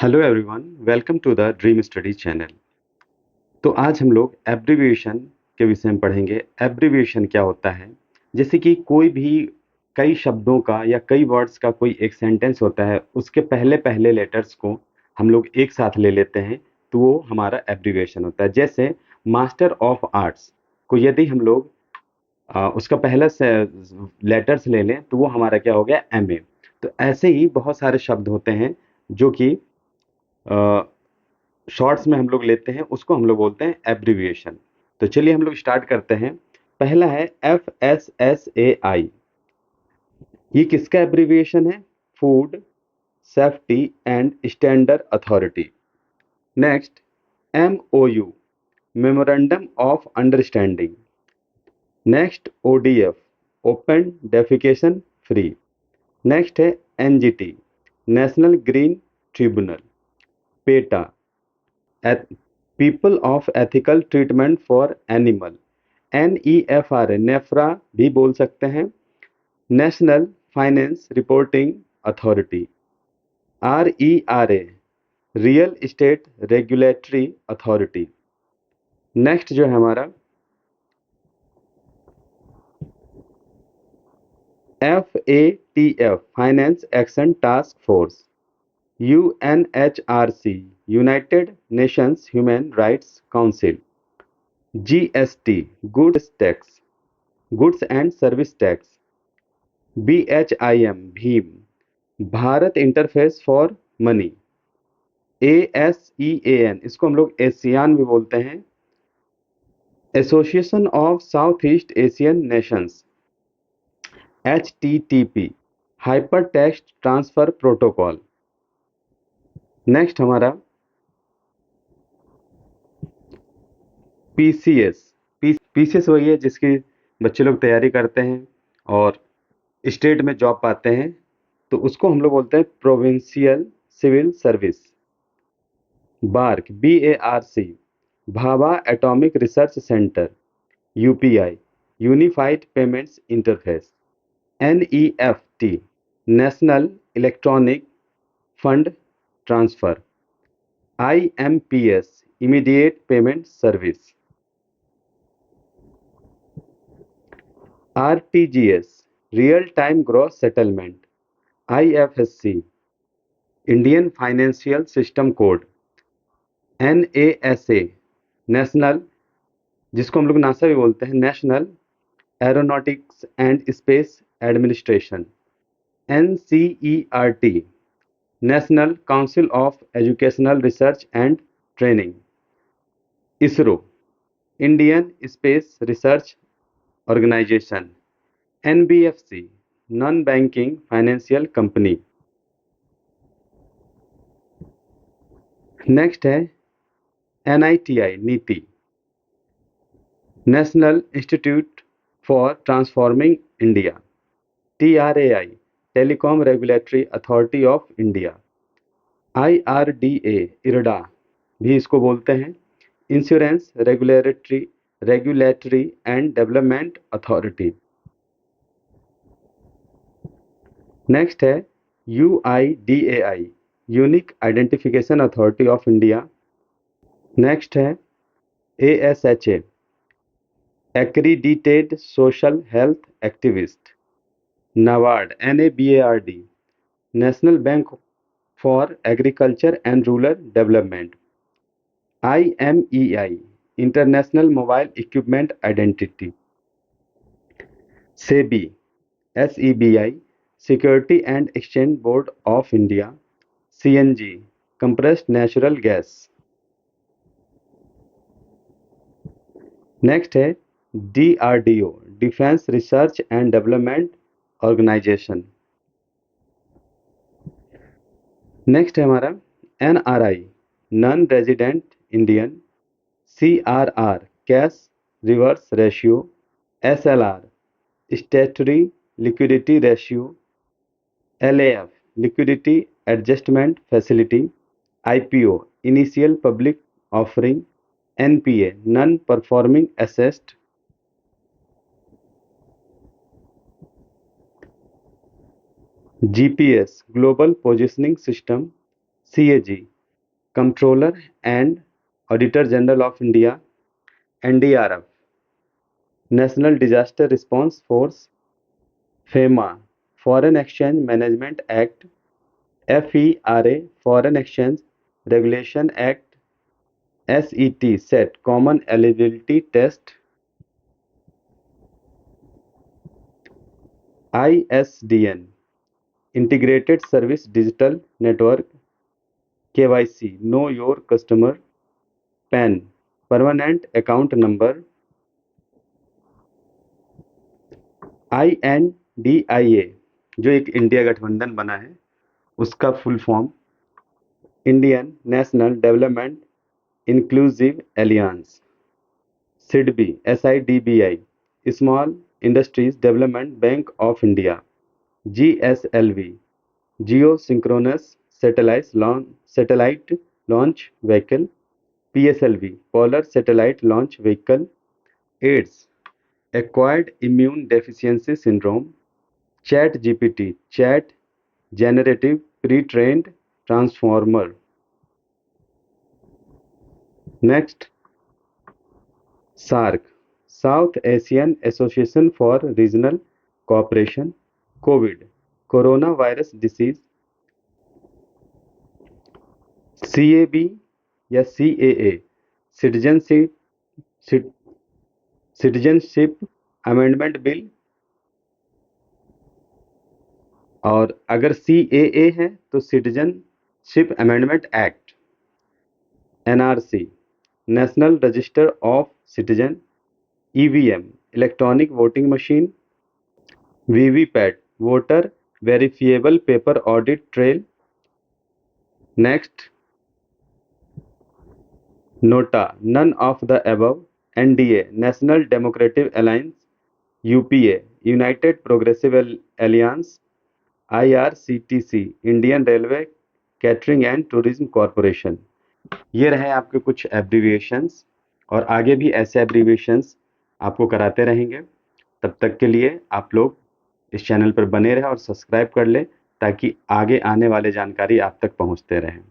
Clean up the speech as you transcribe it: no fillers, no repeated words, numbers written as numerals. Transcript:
Hello everyone, welcome to the dream study channel. तो आज हम लोग एब्रिविएशन के विषय में पढ़ेंगे। एब्रिविएशन क्या होता है? जैसे कि कोई भी कई शब्दों का या कई वर्ड्स का कोई एक सेंटेंस होता है, उसके पहले पहले लेटर्स को हम लोग एक साथ ले लेते हैं, तो वो हमारा एब्रिविएशन होता है। जैसे मास्टर ऑफ आर्ट्स को यदि हम लोग उसका पहला से लेटर्स ले लें, तो वो हमारा क्या हो गया? एमए। तो ऐसे ही बहुत सारे शब्द होते हैं जो कि शॉर्ट्स में हम लोग लेते हैं, उसको हम लोग बोलते हैं एब्रिविएशन। तो चलिए हम लोग स्टार्ट करते हैं। पहला है FSSAI। ये किसका एब्रिविएशन है? Food safety and standard authority. Next, MOU, memorandum of understanding. Next, ODF, open defecation free. Next है NGT, national green tribunal. PETA, people of ethical treatment for animal. NEFRA, NEPRA भी बोल सकते हैं, national finance reporting authority. RERA, real estate regulatory authority. Next जो है हमारा FATF, finance action task force. UNHRC, United Nations human rights council. GST, goods tax, goods and service tax. BHIM, Bhim, Bharat interface for money. ASEAN, इसको हम लोग ASEAN भी बोलते हैं, association of south east Asian Nations. HTTP, hyper text transfer protocol. Next हमारा PCS। PCS वही है जिसकी बच्चे लोग तैयारी करते हैं और स्टेट में जॉब पाते हैं, तो उसको हम लोग बोलते हैं provincial civil service. BARC, BARC, Bhabha atomic research centre. UPI, unified payments interface. NEFT, national electronic fund transfer. IMPS, immediate payment service. RTGS, real time gross settlement. IFSC, Indian financial system code. NASA, national, जिसको हम लोग NASA भी बोलते हैं, national aeronautics and space administration. NCERT, national council of educational research and training. ISRO, Indian space research organisation. NBFC, non banking financial company. Next है NITI, NITI, national institute for transforming India. TRAI, telecom regulatory authority of India. IRDA, IRDA भी इसको बोलते हैं, insurance regulatory and development authority. Next है UIDAI, unique identification authority of India. Next है ASHA, accredited social health activist. NABARD, NABARD, national bank for agriculture and rural development. IMEI, international mobile equipment identity. SEBI, SEBI, security and exchange board of India. CNG, compressed natural gas. Next है DRDO, defence research and development organisation. Next है हमारा NRI, non resident Indian. CRR, cash reverse ratio. SLR, statutory liquidity ratio. LAF, liquidity adjustment facility. IPO, initial public offering. NPA, non performing asset. GPS, global positioning system. CAG, controller and auditor general of India, NDRF, national disaster response force, FEMA, foreign exchange management act, FERA, foreign exchange regulation act, SET, set common eligibility test, ISDN, integrated service digital network, KYC, know your customer, pan, permanent account number, INDIA, जो एक India गठबंधन बना है उसका full form Indian national development inclusive alliance, SIDBI, SIDBI, small industries development bank of India, GSLV, geo synchronous satellite launch vehicle, PSLV, polar satellite launch vehicle, AIDS, acquired immune deficiency syndrome, chat GPT, chat generative pre trained transformer. Next, SAARC, South Asian association for regional cooperation, COVID, corona virus disease, CAB या CAA, citizenship citizenship amendment bill, और अगर CAA है तो citizenship amendment act, NRC, national register of citizen, EVM, electronic voting machine, VVPAT, voter verifiable paper audit trail. Next, NOTA, none of the above, NDA, national democratic alliance, UPA, united progressive alliance, IRCTC, Indian railway catering and tourism corporation. ये रहे आपके कुछ abbreviations, और आगे भी ऐसे abbreviations आपको कराते रहेंगे। तब तक के लिए आप लोग इस चैनल पर बने रहें और सब्सक्राइब कर लें ताकि आगे आने वाले जानकारी आप तक पहुंचते रहें।